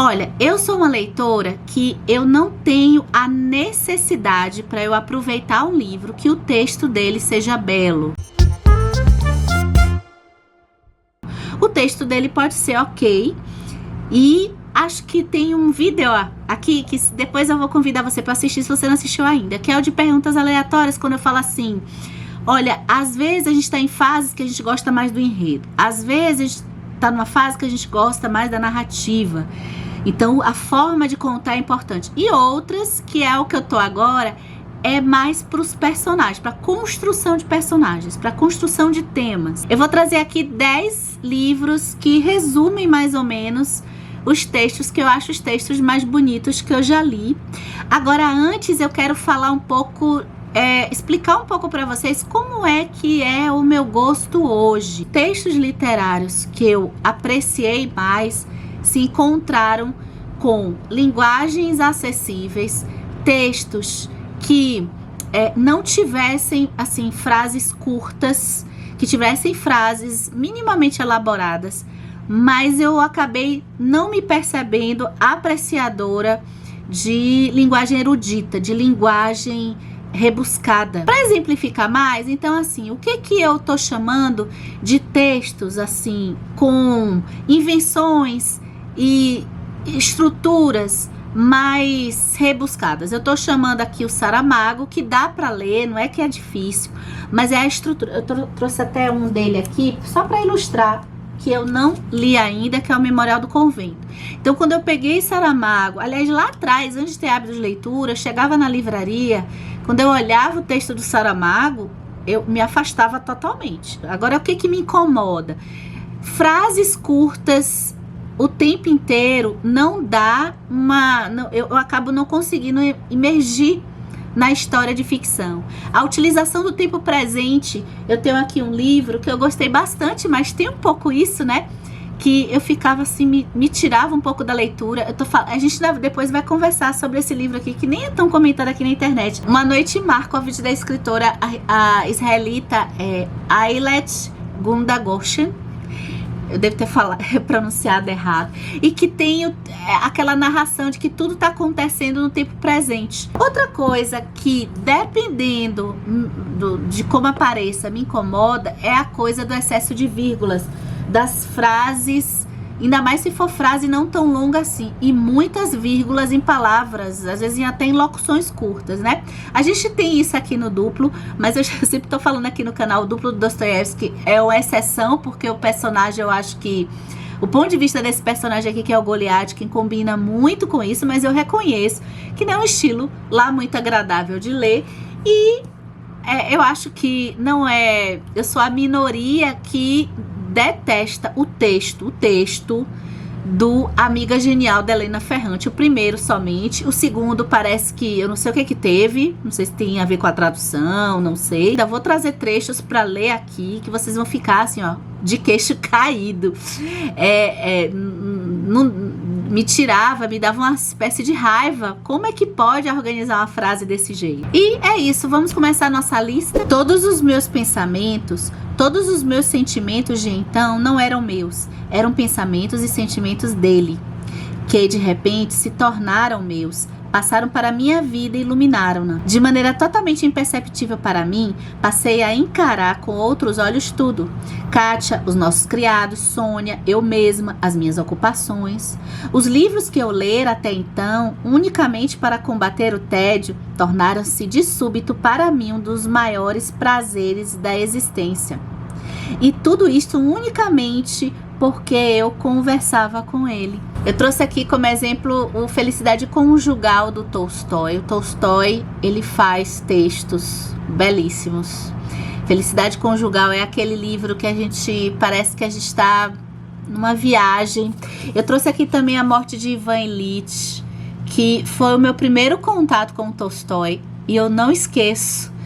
Olha, eu sou uma leitora que eu não tenho a necessidade para eu aproveitar um livro que o texto dele seja belo. O texto dele pode ser ok, e acho que tem um vídeo aqui que depois eu vou convidar você para assistir se você não assistiu ainda, que é o de perguntas aleatórias, quando eu falo assim, olha, às vezes a gente está em fases que a gente gosta mais do enredo, às vezes a gente está numa fase que a gente gosta mais da narrativa, então a forma de contar é importante, e outras, que é o que eu tô agora, é mais para os personagens, para construção de personagens, para construção de temas. Eu vou trazer aqui 10 livros que resumem mais ou menos os textos que eu acho os textos mais bonitos que eu já li. Agora, antes eu quero falar um pouco, explicar um pouco para vocês como é que é o meu gosto hoje. Textos literários que eu apreciei mais se encontraram com linguagens acessíveis, textos que não tivessem assim frases curtas, que tivessem frases minimamente elaboradas, mas eu acabei não me percebendo apreciadora de linguagem erudita, de linguagem rebuscada. Para exemplificar mais, então assim, o que eu tô chamando de textos assim com invenções e estruturas mais rebuscadas? Eu tô chamando aqui o Saramago, que dá para ler, não é que é difícil, mas é a estrutura. Eu trouxe até um dele aqui só para ilustrar, que eu não li ainda, que é o Memorial do Convento. Então, quando eu peguei Saramago, aliás, lá atrás, antes de ter hábito de leitura, eu chegava na livraria, quando eu olhava o texto do Saramago, eu me afastava totalmente. Agora, o que me incomoda? Frases curtas o tempo inteiro não dá eu acabo não conseguindo imergir na história de ficção. A utilização do tempo presente, eu tenho aqui um livro que eu gostei bastante, mas tem um pouco isso, né? Que eu ficava assim, me tirava um pouco da leitura. A gente depois vai conversar sobre esse livro aqui, que nem é tão comentado aqui na internet. Uma Noite em Markov, da escritora a israelita Ayelet Gunda-Goshen. Eu devo ter pronunciado errado. E que tem aquela narração de que tudo está acontecendo no tempo presente. Outra coisa que, dependendo de como apareça, me incomoda, é a coisa do excesso de vírgulas, das frases, ainda mais se for frase não tão longa assim, e muitas vírgulas em palavras, às vezes até em locuções curtas, né? A gente tem isso aqui no Duplo, mas eu sempre tô falando aqui no canal, o Duplo do Dostoiévski é uma exceção, porque o personagem, eu acho que o ponto de vista desse personagem aqui, que é o Goliath, que combina muito com isso, mas eu reconheço que não é um estilo lá muito agradável de ler, e eu acho que não é, eu sou a minoria que detesta o texto do Amiga Genial, da Helena Ferrante. O primeiro somente, o segundo parece que, eu não sei o que teve, não sei se tem a ver com a tradução, não sei. Ainda vou trazer trechos para ler aqui, que vocês vão ficar assim, ó, de queixo caído. Me dava uma espécie de raiva. Como é que pode organizar uma frase desse jeito? E é isso, vamos começar a nossa lista. Todos os meus pensamentos, todos os meus sentimentos de então não eram meus, eram pensamentos e sentimentos dele, que de repente se tornaram meus, passaram para a minha vida e iluminaram-na. De maneira totalmente imperceptível para mim, passei a encarar com outros olhos tudo. Kátia, os nossos criados, Sônia, eu mesma, as minhas ocupações. Os livros que eu lera até então, unicamente para combater o tédio, tornaram-se de súbito para mim um dos maiores prazeres da existência. E tudo isto unicamente porque eu conversava com ele. Eu trouxe aqui como exemplo o Felicidade Conjugal do Tolstói. O Tolstói, ele faz textos belíssimos. Felicidade Conjugal é aquele livro que parece que a gente está numa viagem. Eu trouxe aqui também A Morte de Ivan Ilitch, que foi o meu primeiro contato com o Tolstói, e eu não esqueço.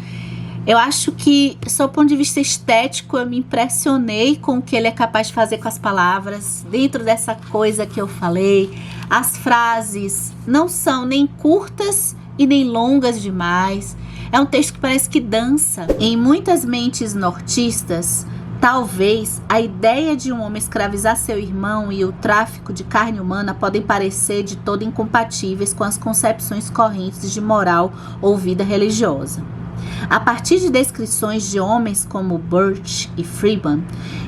Eu acho que, sob o ponto de vista estético, eu me impressionei com o que ele é capaz de fazer com as palavras. Dentro dessa coisa que eu falei, as frases não são nem curtas e nem longas demais. É um texto que parece que dança. Em muitas mentes nortistas, Talvez a ideia de um homem escravizar seu irmão e o tráfico de carne humana podem parecer de todo incompatíveis com as concepções correntes de moral ou vida religiosa. A partir de descrições de homens como Birch e Freeman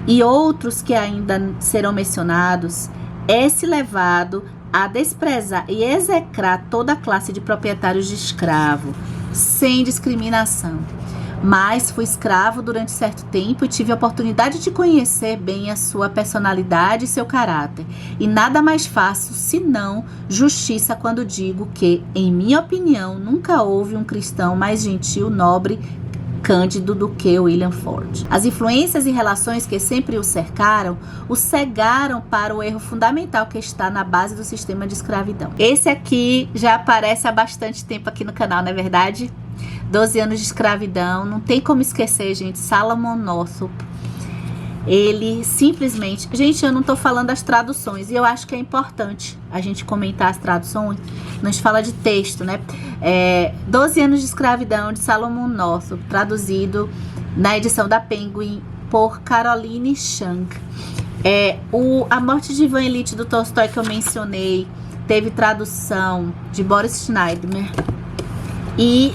e outros que ainda serão mencionados, é-se levado a desprezar e execrar toda a classe de proprietários de escravo, sem discriminação. Mas fui escravo durante certo tempo e tive a oportunidade de conhecer bem a sua personalidade e seu caráter. E nada mais faço senão justiça quando digo que, em minha opinião, nunca houve um cristão mais gentil, nobre, cândido do que William Ford. As influências e relações que sempre o cercaram, o cegaram para o erro fundamental que está na base do sistema de escravidão. Esse aqui já aparece há bastante tempo aqui no canal, não é verdade? 12 anos de escravidão, não tem como esquecer, gente. Salomon Northup, ele simplesmente... Gente, eu não tô falando das traduções, e eu acho que é importante a gente comentar as traduções. A gente fala de texto, né? 12 anos de escravidão, de Salomon Northup, traduzido na edição da Penguin por Caroline Chang. A Morte de Ivan Ilitch, do Tolstói, que eu mencionei, teve tradução de Boris Schneider. E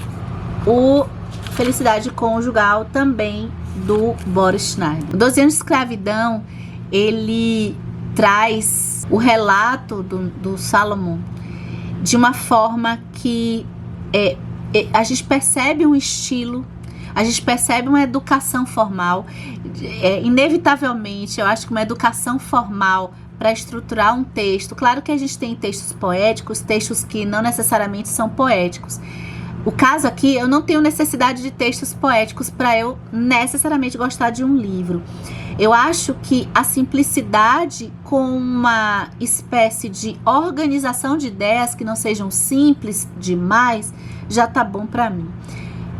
o Felicidade Conjugal, também do Boris Schneider. 12 anos de escravidão, ele traz o relato do Salomon de uma forma que a gente percebe um estilo, a gente percebe uma educação formal. Inevitavelmente, eu acho que uma educação formal para estruturar um texto. Claro que a gente tem textos poéticos, textos que não necessariamente são poéticos. O caso aqui, eu não tenho necessidade de textos poéticos para eu necessariamente gostar de um livro. Eu acho que a simplicidade com uma espécie de organização de ideias que não sejam simples demais, já tá bom para mim.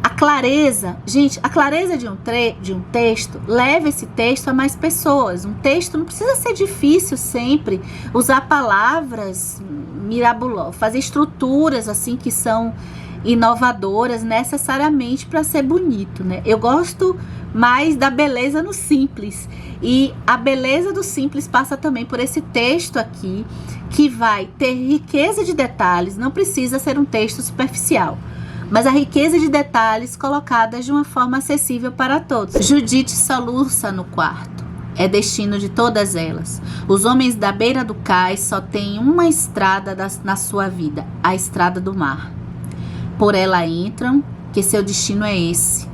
A clareza, gente, a clareza de um texto leva esse texto a mais pessoas. Um texto não precisa ser difícil sempre, usar palavras mirabolosas, fazer estruturas assim que são inovadoras necessariamente para ser bonito, né? Eu gosto mais da beleza no simples, e a beleza do simples passa também por esse texto aqui, que vai ter riqueza de detalhes. Não precisa ser um texto superficial, mas a riqueza de detalhes colocadas de uma forma acessível para todos. Judite soluça no quarto. É destino de todas elas. Os homens da beira do cais só têm uma estrada na sua vida, a estrada do mar. Por ela entram, que seu destino é esse.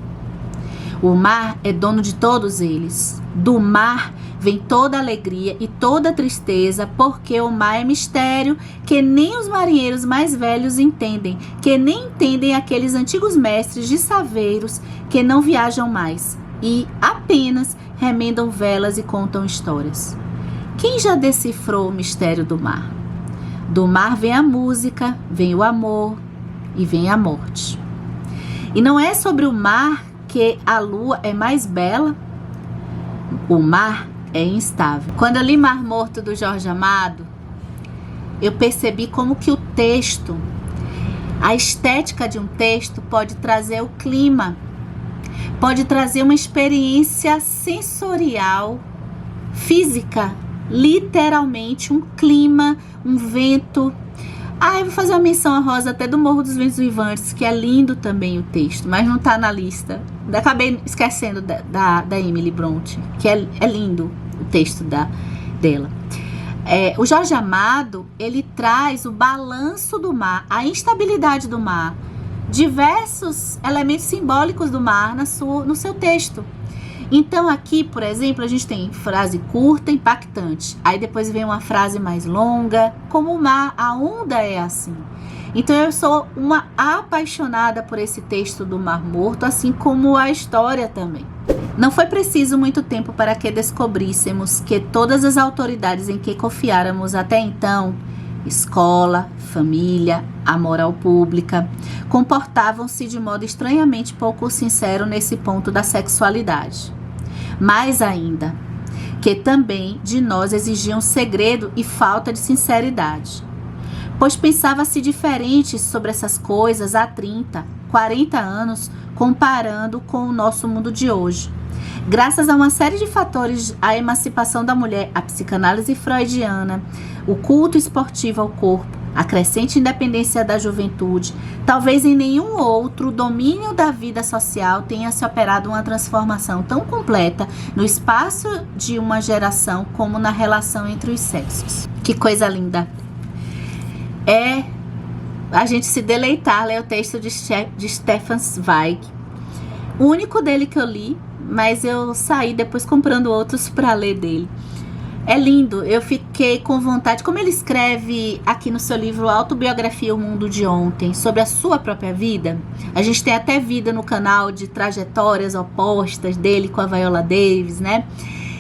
O mar é dono de todos eles. Do mar vem toda a alegria e toda a tristeza, porque o mar é mistério que nem os marinheiros mais velhos entendem, que nem entendem aqueles antigos mestres de saveiros que não viajam mais e apenas remendam velas e contam histórias. Quem já decifrou o mistério do mar? Do mar vem a música, vem o amor, e vem a morte. E não é sobre o mar que a lua é mais bela. O mar é instável. Quando eu li Mar Morto, do Jorge Amado, eu percebi como que o texto, a estética de um texto pode trazer o clima, pode trazer uma experiência sensorial, física, literalmente um clima, um vento. Eu vou fazer uma menção honrosa até do Morro dos Ventos Vivantes, que é lindo também o texto, mas não tá na lista. Acabei esquecendo da Emily Brontë, que é lindo o texto dela. O Jorge Amado, ele traz o balanço do mar, a instabilidade do mar, diversos elementos simbólicos do mar no seu texto. Então aqui, por exemplo, a gente tem frase curta, impactante. Aí depois vem uma frase mais longa, como o mar, a onda é assim. Então eu sou uma apaixonada por esse texto do Mar Morto, assim como a história também. Não foi preciso muito tempo para que descobríssemos que todas as autoridades em que confiáramos até então, escola, família, a moral pública, comportavam-se de modo estranhamente pouco sincero nesse ponto da sexualidade. Mais ainda, que também de nós exigiam segredo e falta de sinceridade. Pois pensava-se diferente sobre essas coisas há 30, 40 anos comparando com o nosso mundo de hoje. Graças a uma série de fatores, a emancipação da mulher, a psicanálise freudiana, o culto esportivo ao corpo, a crescente independência da juventude, talvez em nenhum outro domínio da vida social tenha se operado uma transformação tão completa no espaço de uma geração como na relação entre os sexos. Que coisa linda! É a gente se deleitar, ler o texto de Stefan Zweig. O único dele que eu li, mas eu saí depois comprando outros para ler dele. É lindo, eu fiquei com vontade, como ele escreve aqui no seu livro Autobiografia O Mundo de Ontem, sobre a sua própria vida. A gente tem até vida no canal de trajetórias opostas dele com a Viola Davis, né?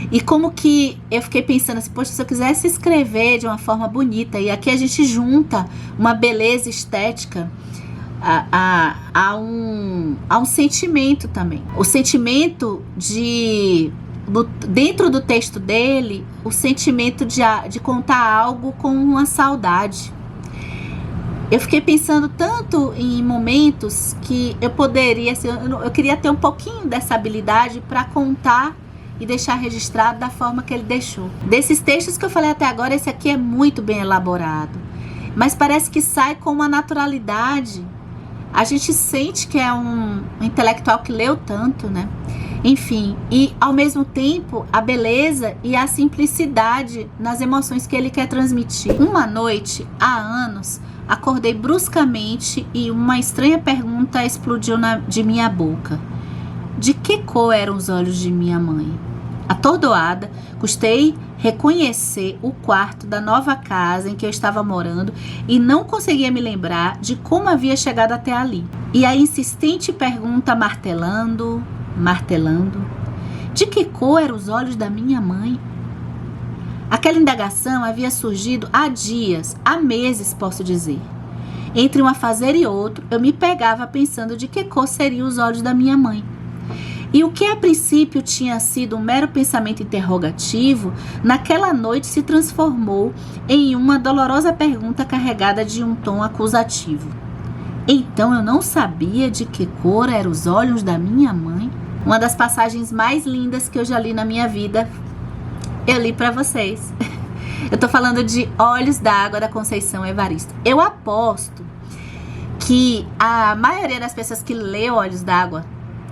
E como que eu fiquei pensando assim, poxa, se eu quisesse escrever de uma forma bonita, e aqui a gente junta uma beleza estética a um sentimento também. O sentimento dentro do texto dele, o sentimento de contar algo com uma saudade. Eu fiquei pensando tanto em momentos que eu poderia, assim, eu queria ter um pouquinho dessa habilidade para contar e deixar registrado da forma que ele deixou. Desses textos que eu falei até agora, esse aqui é muito bem elaborado, mas parece que sai com uma naturalidade. A gente sente que é um intelectual que leu tanto, né? Enfim, e ao mesmo tempo a beleza e a simplicidade nas emoções que ele quer transmitir. Uma noite, há anos, acordei bruscamente e uma estranha pergunta explodiu de minha boca. De que cor eram os olhos de minha mãe? Atordoada, custei reconhecer o quarto da nova casa em que eu estava morando e não conseguia me lembrar de como havia chegado até ali. E a insistente pergunta martelando, de que cor eram os olhos da minha mãe? Aquela indagação havia surgido há dias, há meses, posso dizer. Entre um afazer e outro, eu me pegava pensando de que cor seriam os olhos da minha mãe. E o que a princípio tinha sido um mero pensamento interrogativo, naquela noite se transformou em uma dolorosa pergunta carregada de um tom acusativo. Então eu não sabia de que cor eram os olhos da minha mãe? Uma das passagens mais lindas que eu já li na minha vida, eu li para vocês. Eu tô falando de Olhos d'Água, da Conceição Evaristo. Eu aposto que a maioria das pessoas que leu Olhos d'Água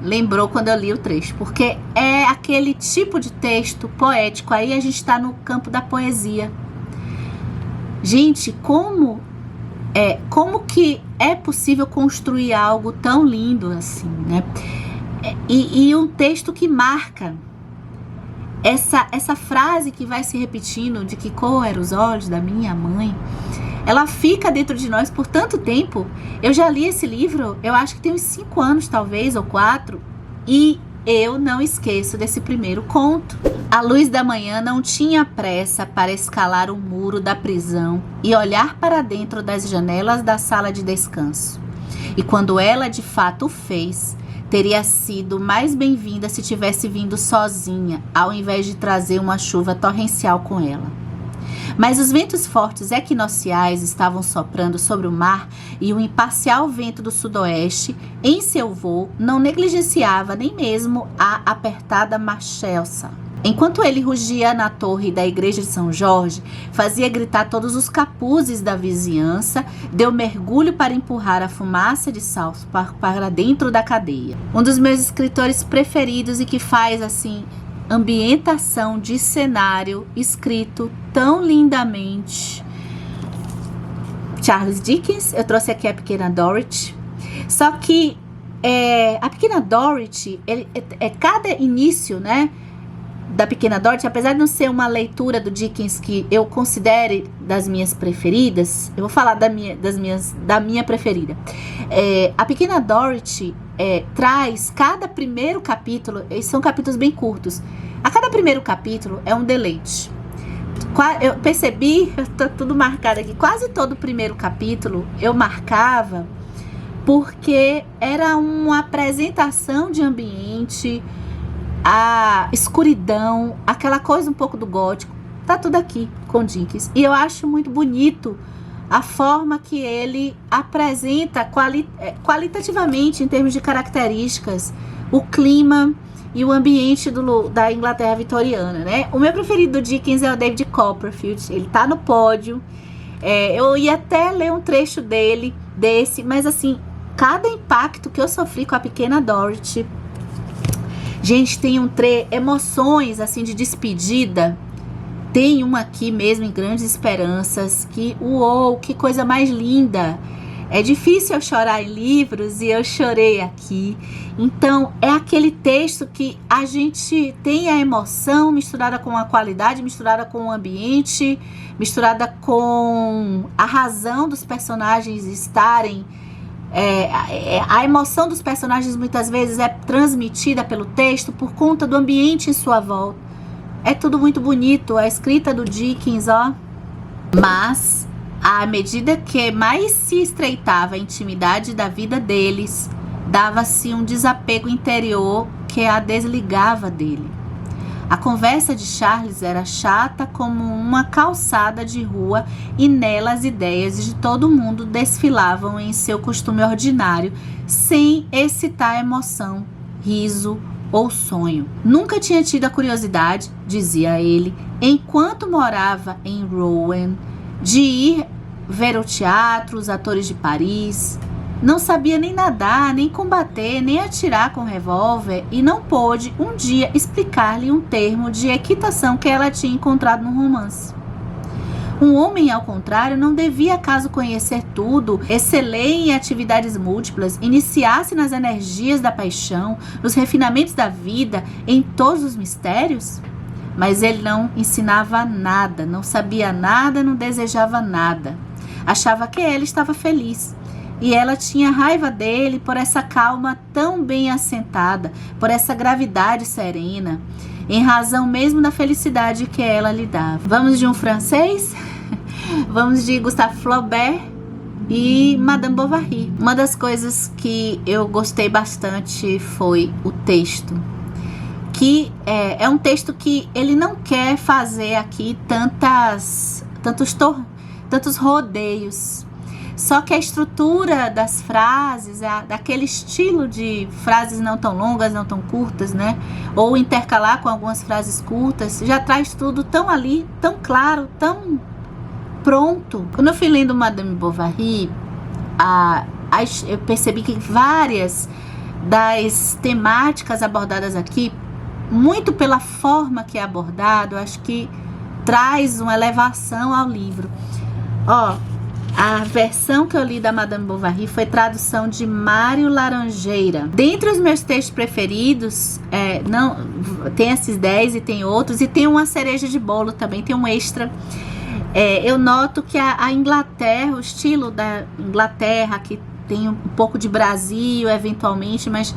lembrou quando eu li o trecho, porque é aquele tipo de texto poético. Aí a gente está no campo da poesia. Gente, como que é possível construir algo tão lindo assim, né? E um texto que marca essa frase que vai se repetindo, de que cor eram os olhos da minha mãe, ela fica dentro de nós por tanto tempo. Eu já li esse livro, eu acho que tem uns 5 anos talvez, ou 4, e eu não esqueço desse primeiro conto. A luz da manhã não tinha pressa para escalar o muro da prisão e olhar para dentro das janelas da sala de descanso. E quando ela de fato o fez, teria sido mais bem-vinda se tivesse vindo sozinha, ao invés de trazer uma chuva torrencial com ela. Mas os ventos fortes equinociais estavam soprando sobre o mar e o imparcial vento do sudoeste, em seu voo, não negligenciava nem mesmo a apertada Machelsa. Enquanto ele rugia na torre da igreja de São Jorge, fazia gritar todos os capuzes da vizinhança, deu mergulho para empurrar a fumaça de South Park para dentro da cadeia. Um dos meus escritores preferidos e que faz, assim, ambientação de cenário escrito tão lindamente, Charles Dickens. Eu trouxe aqui a Pequena Dorothy. Só que a Pequena Dorothy, cada início, né, da Pequena Dorothy, apesar de não ser uma leitura do Dickens que eu considere das minhas preferidas, eu vou falar da minha preferida. A Pequena Dorothy traz cada primeiro capítulo, são capítulos bem curtos, a cada primeiro capítulo é um deleite. Eu percebi, tá tudo marcado aqui, quase todo o primeiro capítulo eu marcava porque era uma apresentação de ambiente, a escuridão, aquela coisa um pouco do gótico, tá tudo aqui com Dickens. E eu acho muito bonito a forma que ele apresenta qualitativamente, em termos de características, o clima e o ambiente da Inglaterra vitoriana, né? O meu preferido do Dickens é o David Copperfield, ele tá no pódio. Eu ia até ler um trecho desse, mas assim, cada impacto que eu sofri com a pequena Dorothy, gente, tem emoções assim de despedida. Tem uma aqui mesmo, em Grandes Esperanças, que coisa mais linda. É difícil eu chorar em livros e eu chorei aqui. Então, é aquele texto que a gente tem a emoção misturada com a qualidade, misturada com o ambiente, misturada com a razão dos personagens estarem. A emoção dos personagens muitas vezes é transmitida pelo texto por conta do ambiente em sua volta. É tudo muito bonito, a escrita do Dickens, ó. Mas, à medida que mais se estreitava a intimidade da vida deles, dava-se um desapego interior que a desligava dele. A conversa de Charles era chata como uma calçada de rua e nela as ideias de todo mundo desfilavam em seu costume ordinário, sem excitar emoção, riso ou sonho. Nunca tinha tido a curiosidade, dizia ele, enquanto morava em Rouen, de ir ver o teatro, os atores de Paris. Não sabia nem nadar, nem combater, nem atirar com revólver e não pôde um dia explicar-lhe um termo de equitação que ela tinha encontrado num romance. Um homem, ao contrário, não devia acaso conhecer tudo, exceler em atividades múltiplas, iniciar-se nas energias da paixão, nos refinamentos da vida, em todos os mistérios? Mas ele não ensinava nada, não sabia nada, não desejava nada. Achava que ela estava feliz. E ela tinha raiva dele por essa calma tão bem assentada, por essa gravidade serena, em razão mesmo da felicidade que ela lhe dava. Vamos de um francês? Vamos de Gustave Flaubert e Madame Bovary. Uma das coisas que eu gostei bastante foi o texto, que é um texto que ele não quer fazer aqui tantos rodeios. Só que a estrutura das frases, daquele estilo de frases não tão longas, não tão curtas, né? Ou intercalar com algumas frases curtas, já traz tudo tão ali, tão claro, tão pronto. Quando eu fui lendo Madame Bovary, eu percebi que várias das temáticas abordadas aqui, muito pela forma que é abordado, acho que traz uma elevação ao livro. A versão que eu li da Madame Bovary foi tradução de Mário Laranjeira. Dentre os meus textos preferidos, tem esses 10 e tem outros, e tem uma cereja de bolo também, tem um extra. Eu noto que a Inglaterra, o estilo da Inglaterra, que tem um pouco de Brasil eventualmente, mas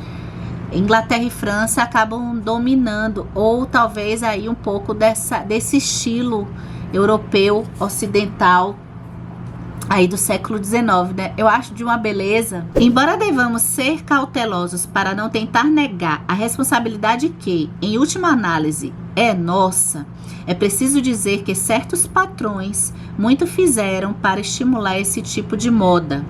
Inglaterra e França acabam dominando, ou talvez aí um pouco desse estilo europeu, ocidental, aí do século XIX, né? Eu acho de uma beleza. Embora devamos ser cautelosos para não tentar negar a responsabilidade que, em última análise, é nossa, é preciso dizer que certos patrões muito fizeram para estimular esse tipo de moda.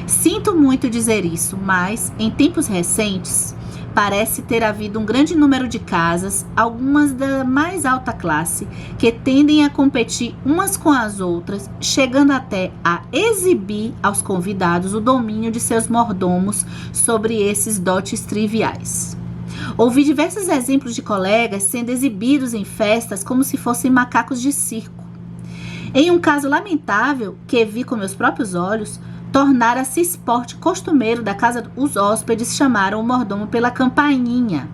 Sinto muito dizer isso, mas, em tempos recentes, parece ter havido um grande número de casas, algumas da mais alta classe, que tendem a competir umas com as outras, chegando até a exibir aos convidados o domínio de seus mordomos sobre esses dotes triviais. Ouvi diversos exemplos de colegas sendo exibidos em festas como se fossem macacos de circo. Em um caso lamentável, que vi com meus próprios olhos, tornara-se esporte costumeiro da casa, os hóspedes chamaram o mordomo pela campainha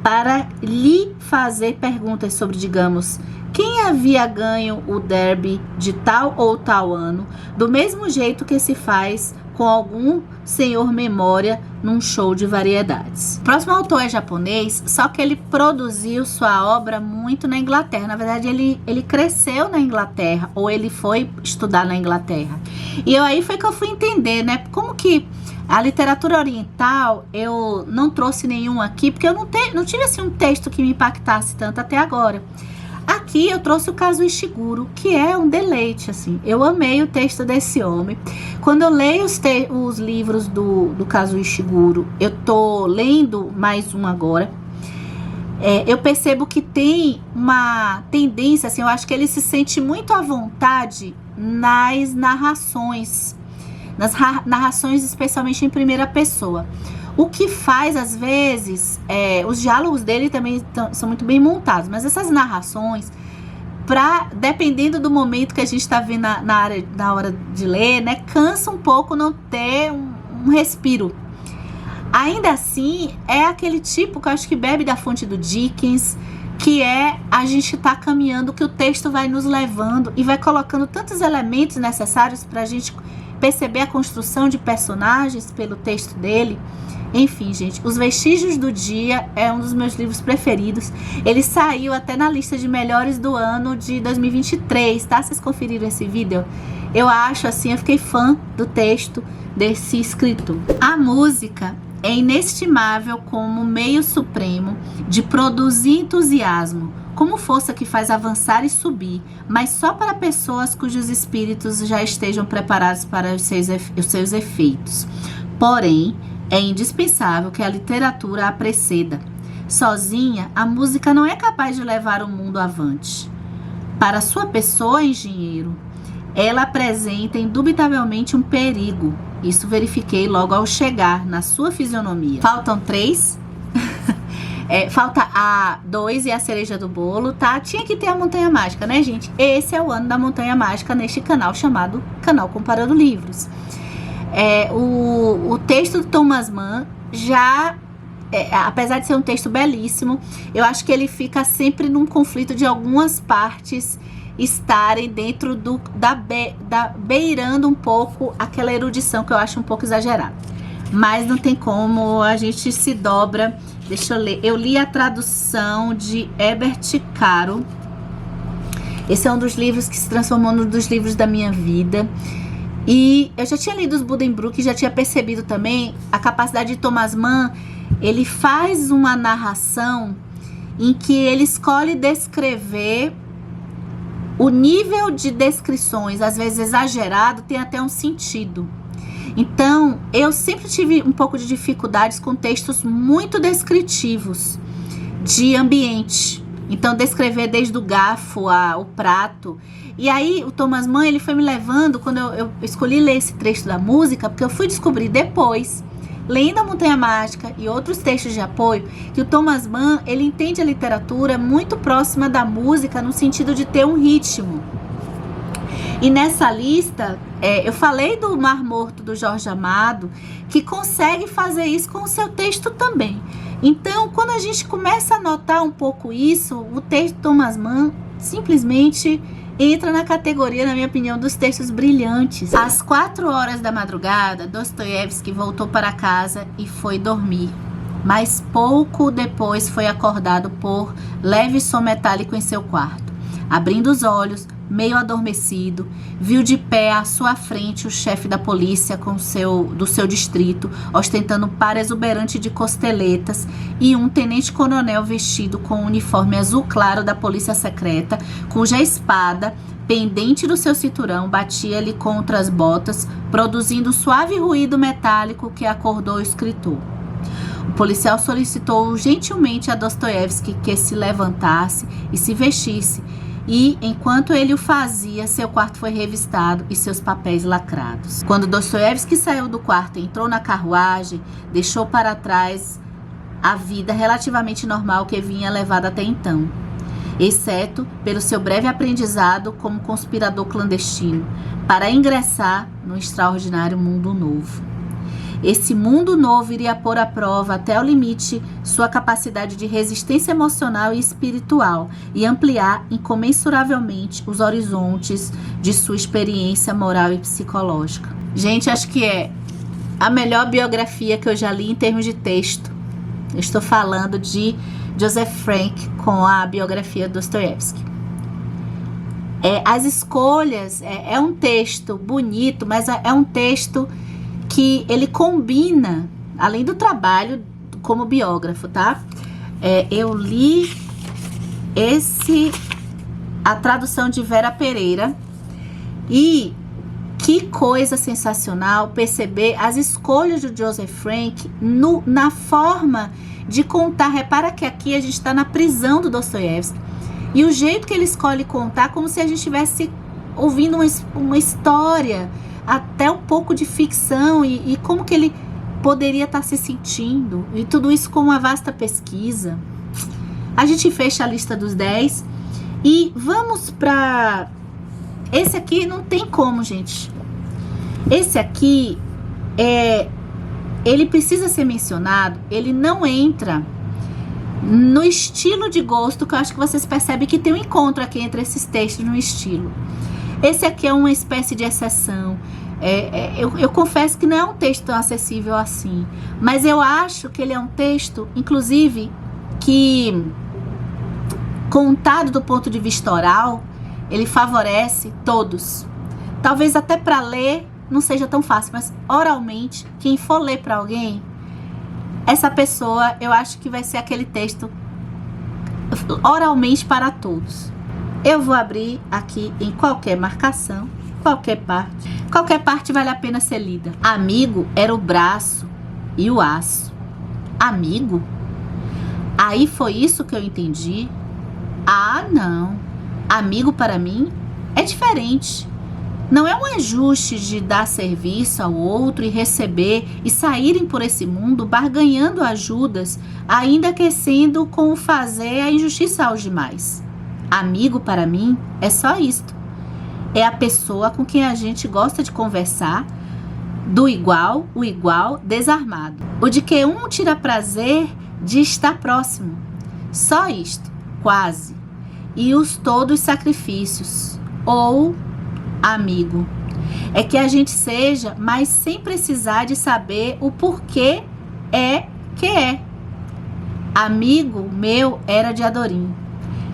para lhe fazer perguntas sobre, digamos, quem havia ganho o derby de tal ou tal ano, do mesmo jeito que se faz com algum senhor memória num show de variedades. O próximo autor é japonês, só que ele produziu sua obra muito na Inglaterra. Na verdade, ele cresceu na Inglaterra, ou ele foi estudar na Inglaterra. E aí foi que eu fui entender, né, como que a literatura oriental, eu não trouxe nenhum aqui, porque eu não tive assim um texto que me impactasse tanto até agora. Aqui eu trouxe o caso Ishiguro, que é um deleite, assim. Eu amei o texto desse homem. Quando eu leio os livros do caso Ishiguro, eu tô lendo mais um agora. Eu percebo que tem uma tendência, assim, eu acho que ele se sente muito à vontade nas narrações, especialmente em primeira pessoa. O que faz, às vezes, os diálogos dele também são muito bem montados, mas essas narrações, dependendo do momento que a gente está vendo na hora de ler, né, cansa um pouco não ter um respiro. Ainda assim, é aquele tipo que eu acho que bebe da fonte do Dickens, que a gente tá caminhando, que o texto vai nos levando e vai colocando tantos elementos necessários para a gente perceber a construção de personagens pelo texto dele. Enfim, gente, Os Vestígios do Dia é um dos meus livros preferidos. Ele saiu até na lista de melhores do ano de 2023, tá? Vocês conferiram esse vídeo? Eu acho, assim, eu fiquei fã do texto desse escritor. A música é inestimável como meio supremo de produzir entusiasmo, como força que faz avançar e subir, mas só para pessoas cujos espíritos já estejam preparados para os seus efeitos. Porém, é indispensável que a literatura a preceda. Sozinha, a música não é capaz de levar o mundo avante. Para sua pessoa, engenheiro, ela apresenta indubitavelmente um perigo. Isso verifiquei logo ao chegar na sua fisionomia. Faltam 3. Falta a 2 e a cereja do bolo, tá? Tinha que ter a Montanha Mágica, né, gente? Esse é o ano da Montanha Mágica neste canal chamado Canal Comparando Livros. O texto do Thomas Mann já, apesar de ser um texto belíssimo, eu acho que ele fica sempre num conflito de algumas partes estarem dentro beirando um pouco aquela erudição que eu acho um pouco exagerada. Mas não tem como, a gente se dobra. Deixa eu ler. Eu li a tradução de Herbert Caro. Esse é um dos livros que se transformou num dos livros da minha vida. E eu já tinha lido os Buddenbrook e já tinha percebido também a capacidade de Thomas Mann. Ele faz uma narração em que ele escolhe descrever. O nível de descrições, às vezes exagerado, tem até um sentido. Então, eu sempre tive um pouco de dificuldades com textos muito descritivos de ambiente. Então, descrever desde o garfo ao prato. E aí, o Thomas Mann, ele foi me levando, quando eu escolhi ler esse trecho da música, porque eu fui descobrir depois, lendo a Montanha Mágica e outros textos de apoio, que o Thomas Mann, ele entende a literatura muito próxima da música, no sentido de ter um ritmo. E nessa lista, eu falei do Mar Morto, do Jorge Amado, que consegue fazer isso com o seu texto também. Então, quando a gente começa a notar um pouco isso, o texto do Thomas Mann simplesmente entra na categoria, na minha opinião, dos textos brilhantes. Às 4 horas da madrugada, Dostoiévski voltou para casa e foi dormir. Mas pouco depois foi acordado por leve som metálico em seu quarto. Abrindo os olhos, meio adormecido, viu de pé à sua frente o chefe da polícia do seu distrito, ostentando um par exuberante de costeletas, e um tenente-coronel vestido com um uniforme azul claro da polícia secreta, cuja espada, pendente do seu cinturão, batia-lhe contra as botas, produzindo um suave ruído metálico que acordou o escritor. O policial solicitou gentilmente a Dostoiévski que se levantasse e se vestisse, e, enquanto ele o fazia, seu quarto foi revistado e seus papéis lacrados. Quando Dostoiévski saiu do quarto e entrou na carruagem, deixou para trás a vida relativamente normal que vinha levado até então, exceto pelo seu breve aprendizado como conspirador clandestino, para ingressar no extraordinário mundo novo. Esse mundo novo iria pôr à prova até o limite sua capacidade de resistência emocional e espiritual e ampliar incomensuravelmente os horizontes de sua experiência moral e psicológica. Gente, acho que é a melhor biografia que eu já li em termos de texto. Eu estou falando de Joseph Frank com a biografia de Dostoiévski. As escolhas, é um texto bonito, mas é um texto que ele combina, além do trabalho como biógrafo, tá? Eu li esse a tradução de Vera Pereira. E que coisa sensacional perceber as escolhas do Joseph Frank na forma de contar. Repara que aqui a gente está na prisão do Dostoiévski. E o jeito que ele escolhe contar, como se a gente estivesse ouvindo uma história, até um pouco de ficção, e como que ele poderia estar se sentindo. E tudo isso com uma vasta pesquisa. A gente fecha a lista dos 10 e vamos para... Esse aqui não tem como, gente. Esse aqui, ele precisa ser mencionado. Ele não entra no estilo de gosto, que eu acho que vocês percebem que tem um encontro aqui entre esses textos no estilo. Esse aqui é uma espécie de exceção. Eu confesso que não é um texto tão acessível assim. Mas eu acho que ele é um texto, inclusive, que, contado do ponto de vista oral, ele favorece todos. Talvez até para ler não seja tão fácil, mas oralmente, quem for ler para alguém, essa pessoa, eu acho que vai ser aquele texto oralmente para todos. Eu vou abrir aqui em qualquer marcação, qualquer parte. Qualquer parte vale a pena ser lida. Amigo era o braço e o aço. Amigo? Aí foi isso que eu entendi. Ah, não. Amigo para mim é diferente. Não é um ajuste de dar serviço ao outro e receber e saírem por esse mundo barganhando ajudas, ainda aquecendo com o fazer a injustiça aos demais. Amigo para mim é só isto. É a pessoa com quem a gente gosta de conversar, do igual, o igual, desarmado. O de que um tira prazer de estar próximo. Só isto, quase. E os todos sacrifícios, ou amigo. É que a gente seja, mas sem precisar de saber o porquê que é. Amigo meu era de Adorim.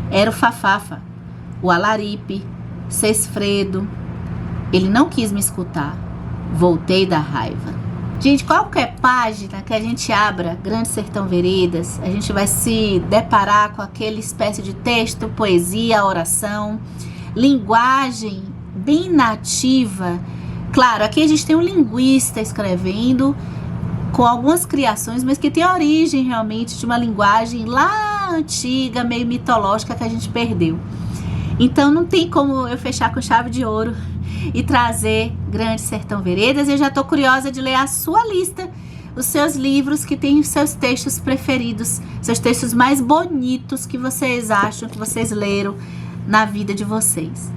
Era o Fafafa, o Alaripe, Sesfredo. Ele não quis me escutar. Voltei da raiva. Gente, qualquer página que a gente abra, Grande Sertão Veredas, a gente vai se deparar com aquela espécie de texto, poesia, oração, linguagem bem nativa. Claro, aqui a gente tem um linguista escrevendo com algumas criações, mas que tem a origem realmente de uma linguagem lá antiga, meio mitológica, que a gente perdeu. Então não tem como eu fechar com chave de ouro e trazer Grande Sertão Veredas. Eu já estou curiosa de ler a sua lista, os seus livros que têm os seus textos preferidos, seus textos mais bonitos que vocês acham, que vocês leram na vida de vocês.